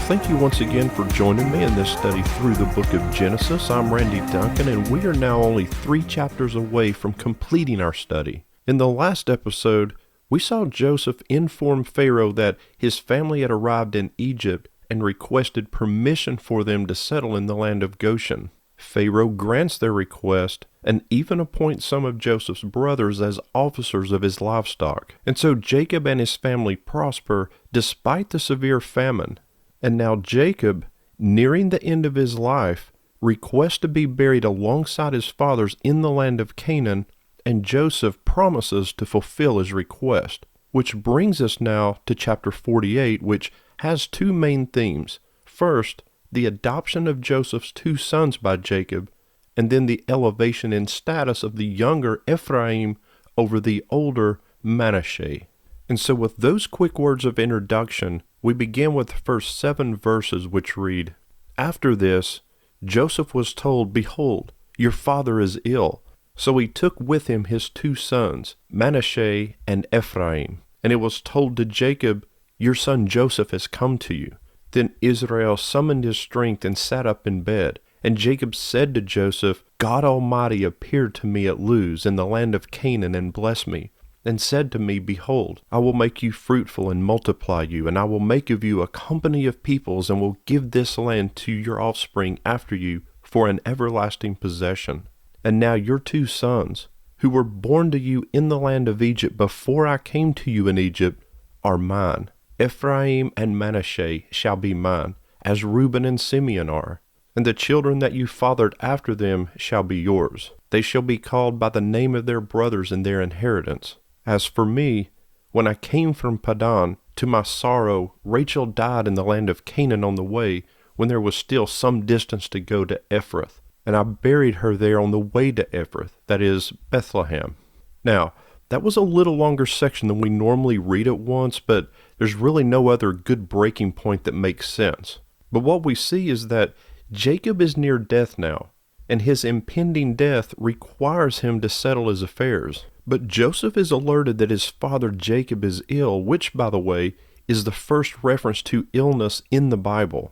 thank you once again for joining me in this study through the book of Genesis. I'm Randy Duncan, and we are now only 3 chapters away from completing our study. In the last episode, we saw Joseph inform Pharaoh that his family had arrived in Egypt and requested permission for them to settle in the land of Goshen. Pharaoh grants their request and even appoints some of Joseph's brothers as officers of his livestock. And so Jacob and his family prosper despite the severe famine. And now Jacob, nearing the end of his life, requests to be buried alongside his fathers in the land of Canaan, and Joseph promises to fulfill his request. Which brings us now to chapter 48, which has 2 main themes. First, the adoption of Joseph's 2 sons by Jacob, and then the elevation in status of the younger Ephraim over the older Manasseh. And so with those quick words of introduction, we begin with the first 7 verses, which read, "After this, Joseph was told, 'Behold, your father is ill.' So he took with him his 2 sons, Manasseh and Ephraim. And it was told to Jacob, 'Your son Joseph has come to you.' Then Israel summoned his strength and sat up in bed. And Jacob said to Joseph, 'God Almighty appeared to me at Luz in the land of Canaan and blessed me, and said to me, Behold, I will make you fruitful and multiply you, and I will make of you a company of peoples, and will give this land to your offspring after you for an everlasting possession. And now your 2 sons, who were born to you in the land of Egypt before I came to you in Egypt, are mine. Ephraim and Manasseh shall be mine, as Reuben and Simeon are. And the children that you fathered after them shall be yours. They shall be called by the name of their brothers in their inheritance. As for me, when I came from Padan, to my sorrow, Rachel died in the land of Canaan on the way, when there was still some distance to go to Ephrath. And I buried her there on the way to Ephrath, that is, Bethlehem." Now, that was a little longer section than we normally read at once, but there's really no other good breaking point that makes sense. But what we see is that Jacob is near death now, and his impending death requires him to settle his affairs. But Joseph is alerted that his father Jacob is ill, which, by the way, is the first reference to illness in the Bible.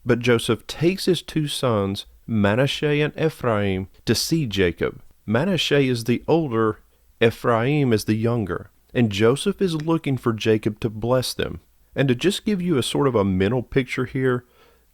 But Joseph takes his 2 sons, Manasseh and Ephraim, to see Jacob. Manasseh is the older, Ephraim is the younger, and Joseph is looking for Jacob to bless them. And to just give you a sort of a mental picture here,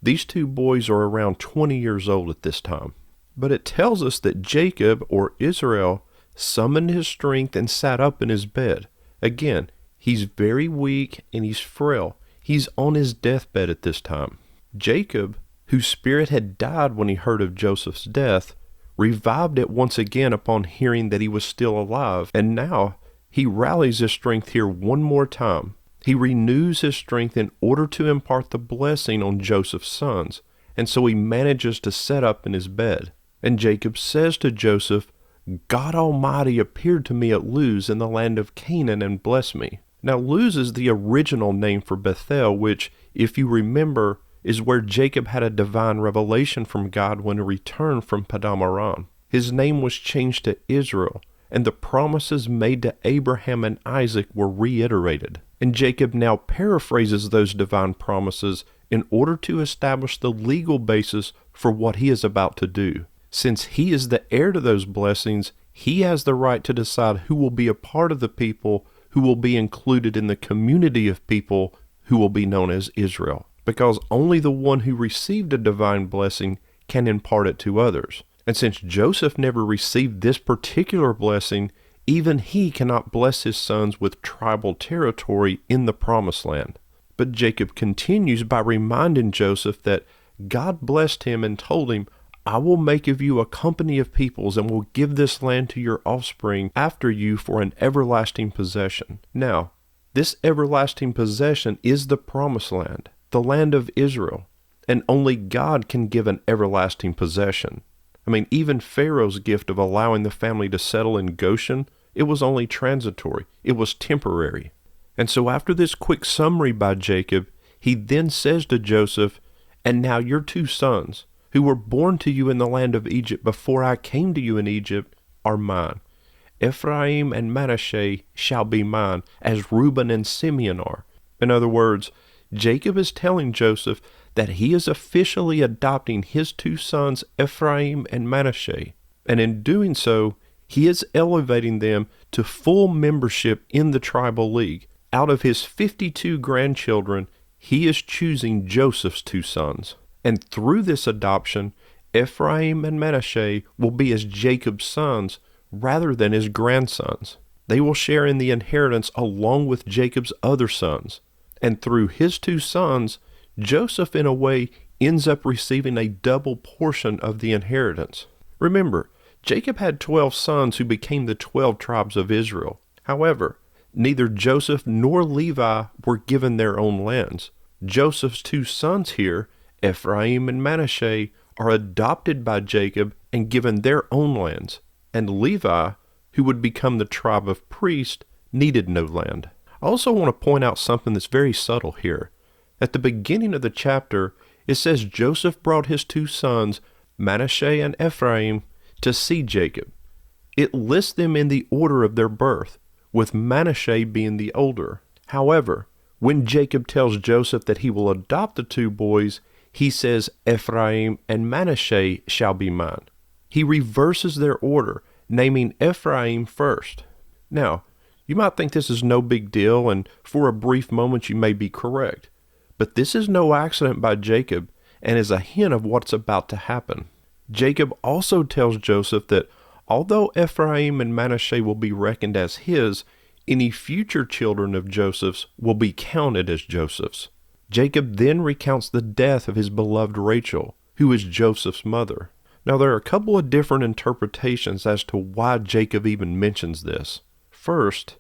these 2 boys are around 20 years old at this time. But it tells us that Jacob, or Israel, summoned his strength and sat up in his bed. Again, he's very weak and he's frail. He's on his deathbed at this time. Jacob, whose spirit had died when he heard of Joseph's death, revived it once again upon hearing that he was still alive, and now he rallies his strength here one more time. He renews his strength in order to impart the blessing on Joseph's sons, and so he manages to set up in his bed. And Jacob says to Joseph, "God Almighty appeared to me at Luz in the land of Canaan and blessed me." Now Luz is the original name for Bethel, which, if you remember, is where Jacob had a divine revelation from God when he returned from Padan Aram. His name was changed to Israel, and the promises made to Abraham and Isaac were reiterated. And Jacob now paraphrases those divine promises in order to establish the legal basis for what he is about to do. Since he is the heir to those blessings, he has the right to decide who will be a part of the people who will be included in the community of people who will be known as Israel. Because only the one who received a divine blessing can impart it to others. And since Joseph never received this particular blessing, even he cannot bless his sons with tribal territory in the promised land. But Jacob continues by reminding Joseph that God blessed him and told him, "I will make of you a company of peoples and will give this land to your offspring after you for an everlasting possession." Now, this everlasting possession is the promised land, the land of Israel, and only God can give an everlasting possession. I mean, even Pharaoh's gift of allowing the family to settle in Goshen, it was only transitory. It was temporary. And so after this quick summary by Jacob, he then says to Joseph, "And now your 2 sons, who were born to you in the land of Egypt before I came to you in Egypt, are mine. Ephraim and Manasseh shall be mine, as Reuben and Simeon are." In other words, Jacob is telling Joseph that he is officially adopting his two sons, Ephraim and Manasseh. And in doing so, he is elevating them to full membership in the tribal league. Out of his 52 grandchildren, he is choosing Joseph's two sons. And through this adoption, Ephraim and Manasseh will be as Jacob's sons rather than his grandsons. They will share in the inheritance along with Jacob's other sons. And through his two sons, Joseph in a way ends up receiving a double portion of the inheritance. Remember, Jacob had 12 sons who became the 12 tribes of Israel. However, neither Joseph nor Levi were given their own lands. Joseph's two sons here, Ephraim and Manasseh, are adopted by Jacob and given their own lands. And Levi, who would become the tribe of priests, needed no land. I also want to point out something that's very subtle here. At the beginning of the chapter, it says Joseph brought his two sons, Manasseh and Ephraim, to see Jacob. It lists them in the order of their birth, with Manasseh being the older. However, when Jacob tells Joseph that he will adopt the two boys, he says, Ephraim and Manasseh shall be mine. He reverses their order, naming Ephraim first. Now, you might think this is no big deal, and for a brief moment you may be correct. But this is no accident by Jacob, and is a hint of what's about to happen. Jacob also tells Joseph that although Ephraim and Manasseh will be reckoned as his, any future children of Joseph's will be counted as Joseph's. Jacob then recounts the death of his beloved Rachel, who is Joseph's mother. Now there are a couple of different interpretations as to why Jacob even mentions this. First,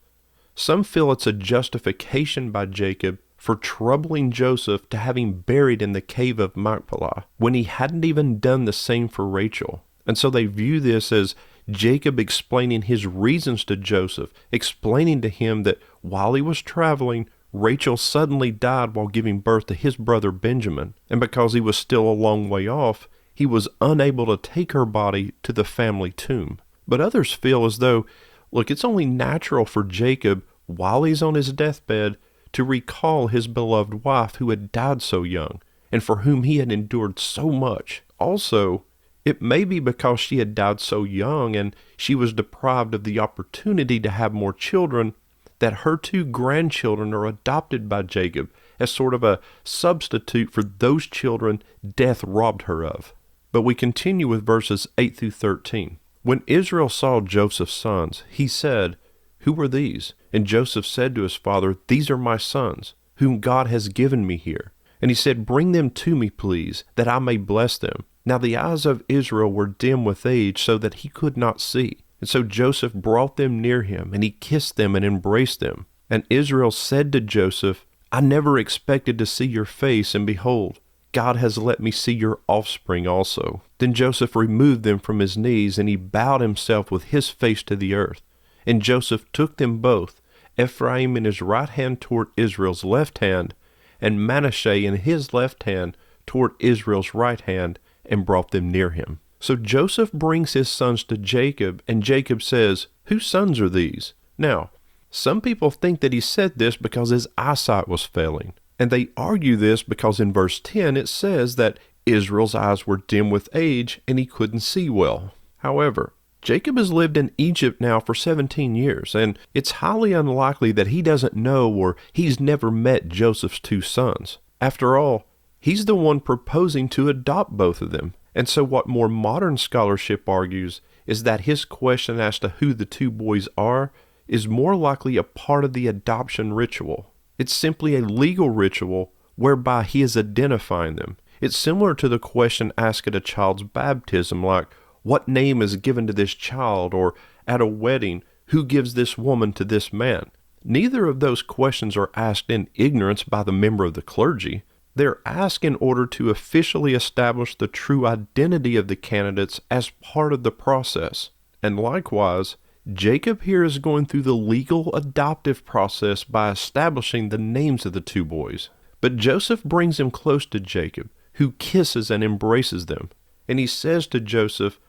some feel it's a justification by Jacob for troubling Joseph to have him buried in the cave of Machpelah when he hadn't even done the same for Rachel. And so they view this as Jacob explaining his reasons to Joseph, explaining to him that while he was traveling, Rachel suddenly died while giving birth to his brother Benjamin. And because he was still a long way off, he was unable to take her body to the family tomb. But others feel as though, look, it's only natural for Jacob, while he's on his deathbed, to recall his beloved wife who had died so young, and for whom he had endured so much. Also, it may be because she had died so young and she was deprived of the opportunity to have more children, that her two grandchildren are adopted by Jacob as sort of a substitute for those children death robbed her of. But we continue with verses 8 through 13. When Israel saw Joseph's sons, he said, "Who are these?" And Joseph said to his father, "These are my sons, whom God has given me here." And he said, "Bring them to me, please, that I may bless them." Now the eyes of Israel were dim with age, so that he could not see. And so Joseph brought them near him, and he kissed them and embraced them. And Israel said to Joseph, "I never expected to see your face, and behold, God has let me see your offspring also." Then Joseph removed them from his knees, and he bowed himself with his face to the earth. And Joseph took them both, Ephraim in his right hand toward Israel's left hand, and Manasseh in his left hand toward Israel's right hand, and brought them near him. So Joseph brings his sons to Jacob, and Jacob says, "Whose sons are these?" Now, some people think that he said this because his eyesight was failing. And they argue this because in verse 10 it says that Israel's eyes were dim with age and he couldn't see well. However, Jacob has lived in Egypt now for 17 years, and it's highly unlikely that he doesn't know or he's never met Joseph's two sons. After all, he's the one proposing to adopt both of them. And so what more modern scholarship argues is that his question as to who the two boys are is more likely a part of the adoption ritual. It's simply a legal ritual whereby he is identifying them. It's similar to the question asked at a child's baptism, like, what name is given to this child? Or at a wedding, who gives this woman to this man? Neither of those questions are asked in ignorance by the member of the clergy. They're asked in order to officially establish the true identity of the candidates as part of the process. And likewise, Jacob here is going through the legal adoptive process by establishing the names of the two boys. But Joseph brings him close to Jacob, who kisses and embraces them. And he says to Joseph,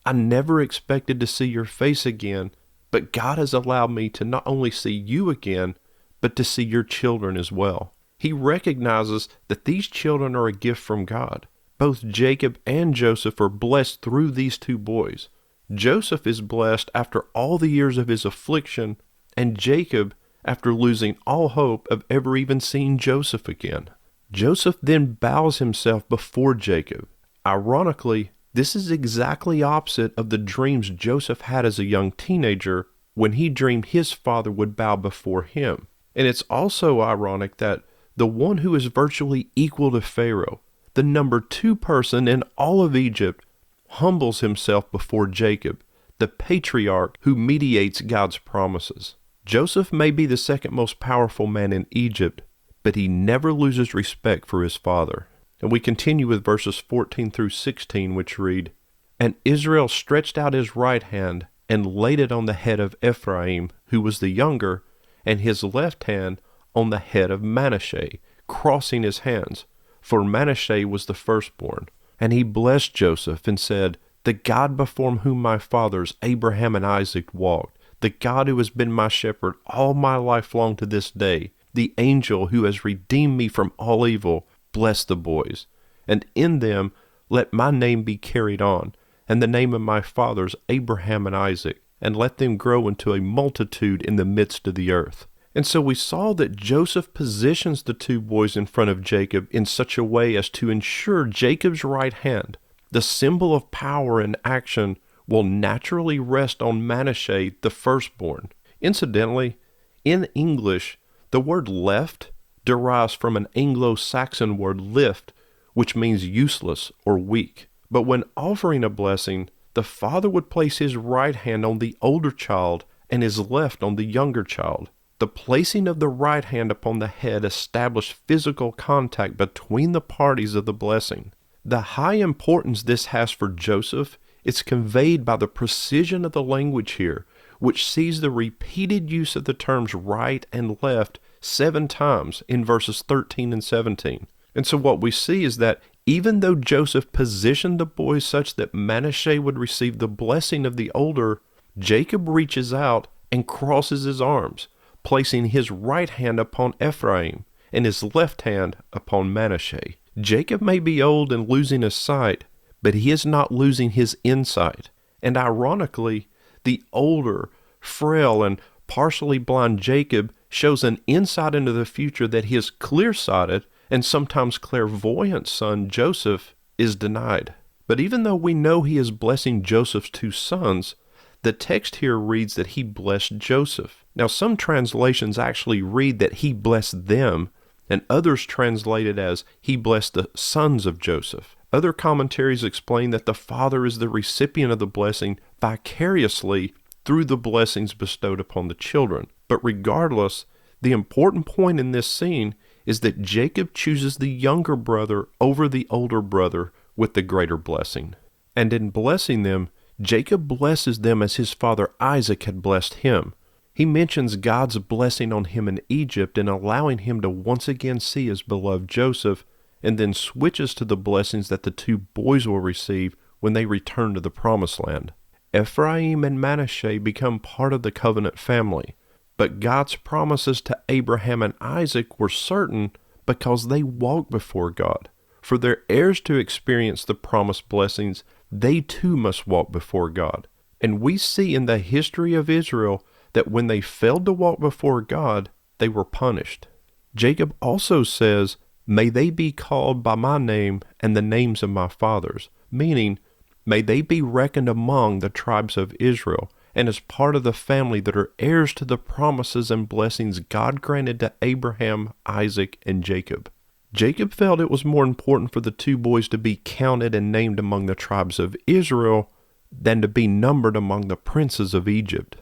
"I never expected to see your face again, but God has allowed me to not only see you again, but to see your children as well." He recognizes that these children are a gift from God. Both Jacob and Joseph are blessed through these two boys. Joseph is blessed after all the years of his affliction, and Jacob after losing all hope of ever even seeing Joseph again. Joseph then bows himself before Jacob. Ironically, this is exactly opposite of the dreams Joseph had as a young teenager when he dreamed his father would bow before him. And it's also ironic that the one who is virtually equal to Pharaoh, the number 2 person in all of Egypt, humbles himself before Jacob, the patriarch who mediates God's promises. Joseph may be the second most powerful man in Egypt, but he never loses respect for his father. And we continue with verses 14 through 16, which read, "And Israel stretched out his right hand and laid it on the head of Ephraim, who was the younger, and his left hand on the head of Manasseh, crossing his hands, for Manasseh was the firstborn. And he blessed Joseph and said, The God before whom my fathers Abraham and Isaac walked, the God who has been my shepherd all my life long to this day, the angel who has redeemed me from all evil, bless the boys. And in them let my name be carried on, and the name of my fathers Abraham and Isaac, and let them grow into a multitude in the midst of the earth." And so we saw that Joseph positions the two boys in front of Jacob in such a way as to ensure Jacob's right hand, the symbol of power and action, will naturally rest on Manasseh, the firstborn. Incidentally, in English, the word left derives from an Anglo-Saxon word lift, which means useless or weak. But when offering a blessing, the father would place his right hand on the older child and his left on the younger child. The placing of the right hand upon the head established physical contact between the parties of the blessing. The high importance this has for Joseph is conveyed by the precision of the language here, which sees the repeated use of the terms right and left 7 times in verses 13 and 17. And so what we see is that even though Joseph positioned the boys such that Manasseh would receive the blessing of the older, Jacob reaches out and crosses his arms, placing his right hand upon Ephraim and his left hand upon Manasseh. Jacob may be old and losing his sight, but he is not losing his insight. And ironically, the older, frail, and partially blind Jacob shows an insight into the future that his clear-sighted and sometimes clairvoyant son Joseph is denied. But even though we know he is blessing Joseph's 2 sons, the text here reads that he blessed Joseph. Now, some translations actually read that he blessed them, and others translate it as he blessed the sons of Joseph. Other commentaries explain that the father is the recipient of the blessing vicariously through the blessings bestowed upon the children. But regardless, the important point in this scene is that Jacob chooses the younger brother over the older brother with the greater blessing. And in blessing them, Jacob blesses them as his father Isaac had blessed him. He mentions God's blessing on him in Egypt and allowing him to once again see his beloved Joseph, and then switches to the blessings that the 2 boys will receive when they return to the Promised Land. Ephraim and Manasseh become part of the covenant family, but God's promises to Abraham and Isaac were certain because they walked before God. For their heirs to experience the promised blessings, they too must walk before God. And we see in the history of Israel that when they failed to walk before God, they were punished. Jacob also says, "May they be called by my name and the names of my fathers," meaning, may they be reckoned among the tribes of Israel and as part of the family that are heirs to the promises and blessings God granted to Abraham, Isaac, and Jacob. Jacob felt it was more important for the 2 boys to be counted and named among the tribes of Israel than to be numbered among the princes of Egypt.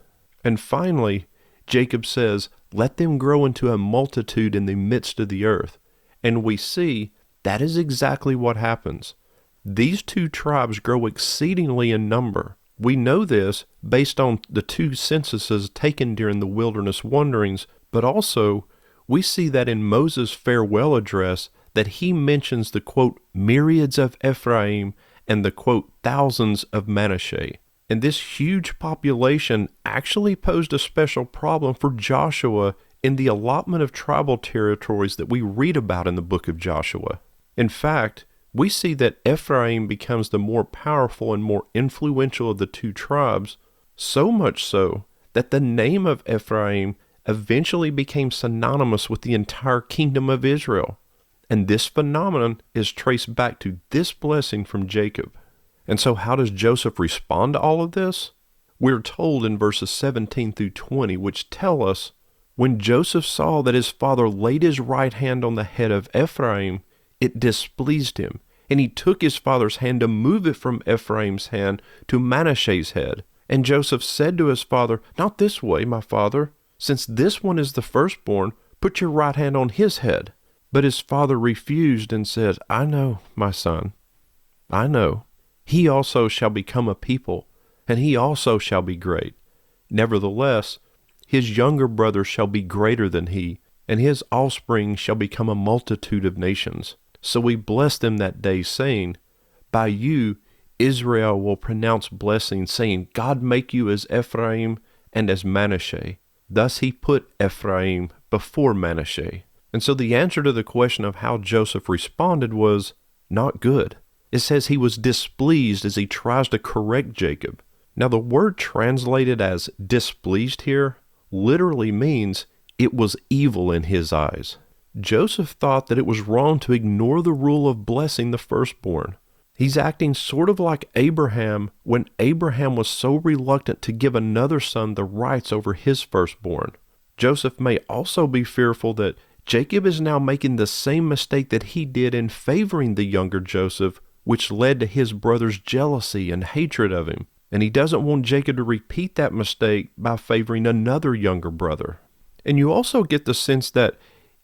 And finally, Jacob says, "Let them grow into a multitude in the midst of the earth." And we see that is exactly what happens. These 2 tribes grow exceedingly in number. We know this based on the 2 censuses taken during the wilderness wanderings, but also we see that in Moses' farewell address that he mentions the, quote, myriads of Ephraim and the, quote, thousands of Manasseh. And this huge population actually posed a special problem for Joshua in the allotment of tribal territories that we read about in the book of Joshua. In fact, we see that Ephraim becomes the more powerful and more influential of the two tribes, so much so that the name of Ephraim eventually became synonymous with the entire kingdom of Israel. And this phenomenon is traced back to this blessing from Jacob. And so how does Joseph respond to all of this? We're told in verses 17 through 20, which tell us, when Joseph saw that his father laid his right hand on the head of Ephraim, it displeased him, and he took his father's hand to move it from Ephraim's hand to Manasseh's head. And Joseph said to his father, "Not this way, my father. Since this one is the firstborn, put your right hand on his head." But his father refused and said, "I know, my son, I know. He also shall become a people, and he also shall be great. Nevertheless, his younger brother shall be greater than he, and his offspring shall become a multitude of nations." So we blessed them that day, saying, "By you Israel will pronounce blessing, saying, God make you as Ephraim and as Manasseh." Thus he put Ephraim before Manasseh. And so the answer to the question of how Joseph responded was not good. It says he was displeased as he tries to correct Jacob. Now the word translated as displeased here literally means it was evil in his eyes. Joseph thought that it was wrong to ignore the rule of blessing the firstborn. He's acting sort of like Abraham when Abraham was so reluctant to give another son the rights over his firstborn. Joseph may also be fearful that Jacob is now making the same mistake that he did in favoring the younger Joseph, which led to his brother's jealousy and hatred of him. And he doesn't want Jacob to repeat that mistake by favoring another younger brother. And you also get the sense that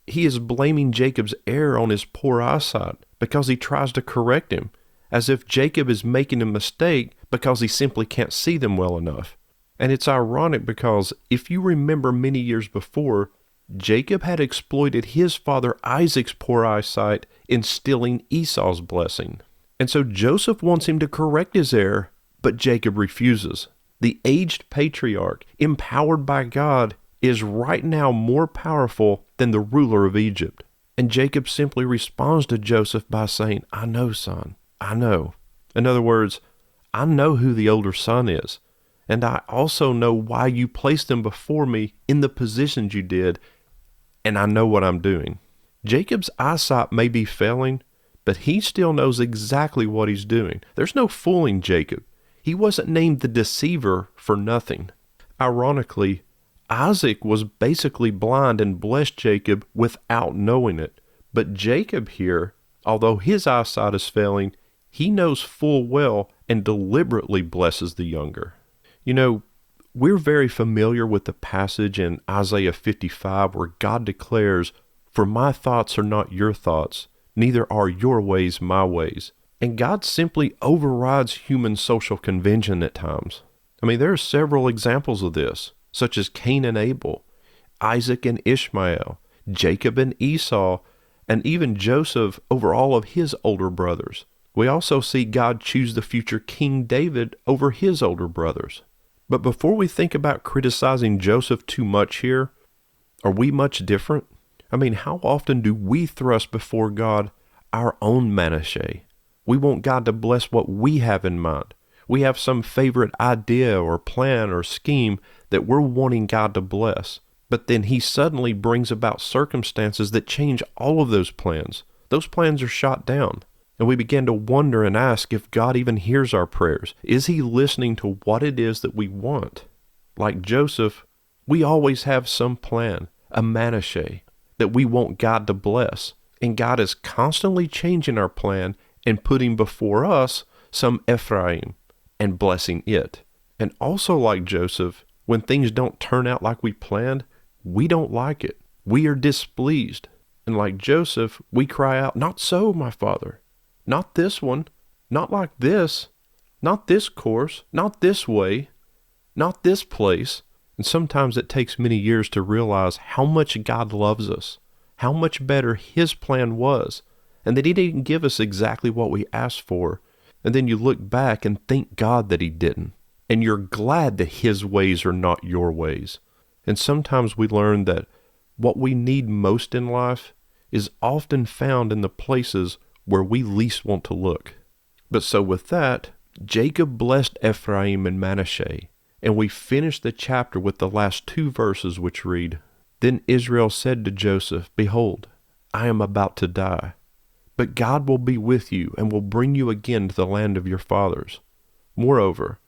he is blaming Jacob's error on his poor eyesight because he tries to correct him, as if Jacob is making a mistake because he simply can't see them well enough. And it's ironic because if you remember many years before, Jacob had exploited his father Isaac's poor eyesight in stealing Esau's blessing. And so Joseph wants him to correct his error, but Jacob refuses. The aged patriarch, empowered by God, is right now more powerful than the ruler of Egypt. And Jacob simply responds to Joseph by saying, "I know, son, I know." In other words, I know who the older son is, and I also know why you placed him before me in the positions you did, and I know what I'm doing. Jacob's eyesight may be failing, but he still knows exactly what he's doing. There's no fooling Jacob. He wasn't named the deceiver for nothing. Ironically, Isaac was basically blind and blessed Jacob without knowing it. But Jacob here, although his eyesight is failing, he knows full well and deliberately blesses the younger. You know, we're very familiar with the passage in Isaiah 55 where God declares, "For my thoughts are not your thoughts, neither are your ways my ways." And God simply overrides human social convention at times. I mean, there are several examples of this, such as Cain and Abel, Isaac and Ishmael, Jacob and Esau, and even Joseph over all of his older brothers. We also see God choose the future King David over his older brothers. But before we think about criticizing Joseph too much here, are we much different? I mean, how often do we thrust before God our own Manasseh? We want God to bless what we have in mind. We have some favorite idea or plan or scheme that we're wanting God to bless. But then he suddenly brings about circumstances that change all of those plans. Those plans are shot down. And we begin to wonder and ask if God even hears our prayers. Is he listening to what it is that we want? Like Joseph, we always have some plan, a Manasseh, that we want God to bless. And God is constantly changing our plan and putting before us some Ephraim and blessing it. And also like Joseph, when things don't turn out like we planned, we don't like it. We are displeased. And like Joseph, we cry out, "Not so, my father. Not this one. Not like this. Not this course. Not this way. Not this place." And sometimes it takes many years to realize how much God loves us, how much better his plan was, and that he didn't give us exactly what we asked for. And then you look back and thank God that he didn't. And you're glad that his ways are not your ways. And sometimes we learn that what we need most in life is often found in the places where we least want to look. But so with that, Jacob blessed Ephraim and Manasseh, and we finish the chapter with the last 2 verses which read, "Then Israel said to Joseph, Behold, I am about to die, but God will be with you and will bring you again to the land of your fathers. Moreover,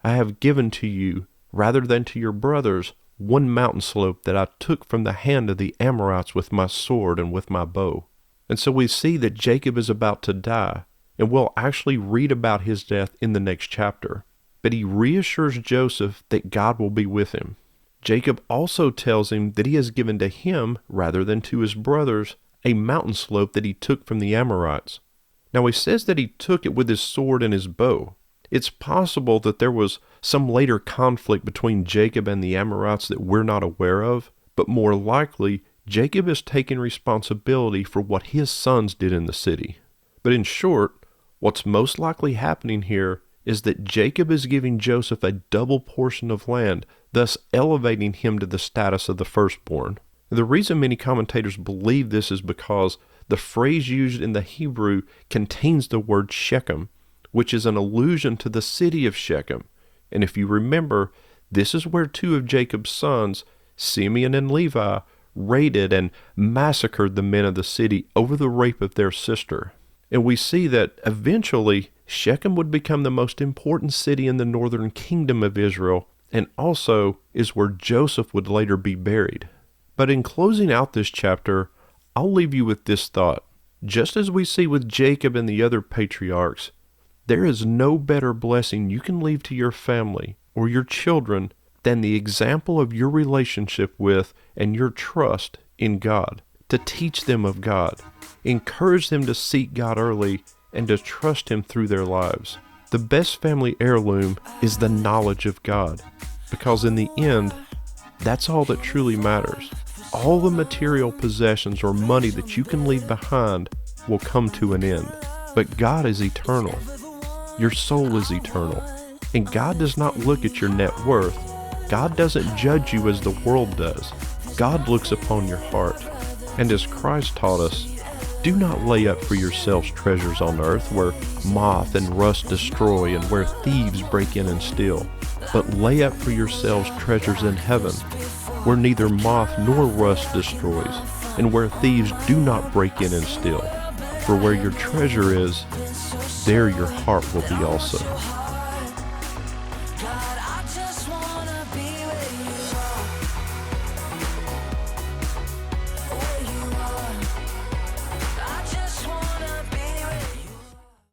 I have given to you, rather than to your brothers, one mountain slope that I took from the hand of the Amorites with my sword and with my bow." And so we see that Jacob is about to die, and we'll actually read about his death in the next chapter. But he reassures Joseph that God will be with him. Jacob also tells him that he has given to him, rather than to his brothers, a mountain slope that he took from the Amorites. Now he says that he took it with his sword and his bow. It's possible that there was some later conflict between Jacob and the Amorites that we're not aware of, but more likely, Jacob is taking responsibility for what his sons did in the city. But in short, what's most likely happening here is that Jacob is giving Joseph a double portion of land, thus elevating him to the status of the firstborn. The reason many commentators believe this is because the phrase used in the Hebrew contains the word Shechem, which is an allusion to the city of Shechem. And if you remember, this is where 2 of Jacob's sons, Simeon and Levi, raided and massacred the men of the city over the rape of their sister. And we see that eventually Shechem would become the most important city in the northern kingdom of Israel, and also is where Joseph would later be buried. But in closing out this chapter, I'll leave you with this thought. Just as we see with Jacob and the other patriarchs, there is no better blessing you can leave to your family or your children than the example of your relationship with and your trust in God, to teach them of God, encourage them to seek God early, and to trust Him through their lives. The best family heirloom is the knowledge of God, because in the end, that's all that truly matters. All the material possessions or money that you can leave behind will come to an end, but God is eternal. Your soul is eternal, and God does not look at your net worth. God doesn't judge you as the world does. God looks upon your heart. And as Christ taught us, do not lay up for yourselves treasures on earth where moth and rust destroy and where thieves break in and steal, but lay up for yourselves treasures in heaven where neither moth nor rust destroys and where thieves do not break in and steal. For where your treasure is, there your heart will be also.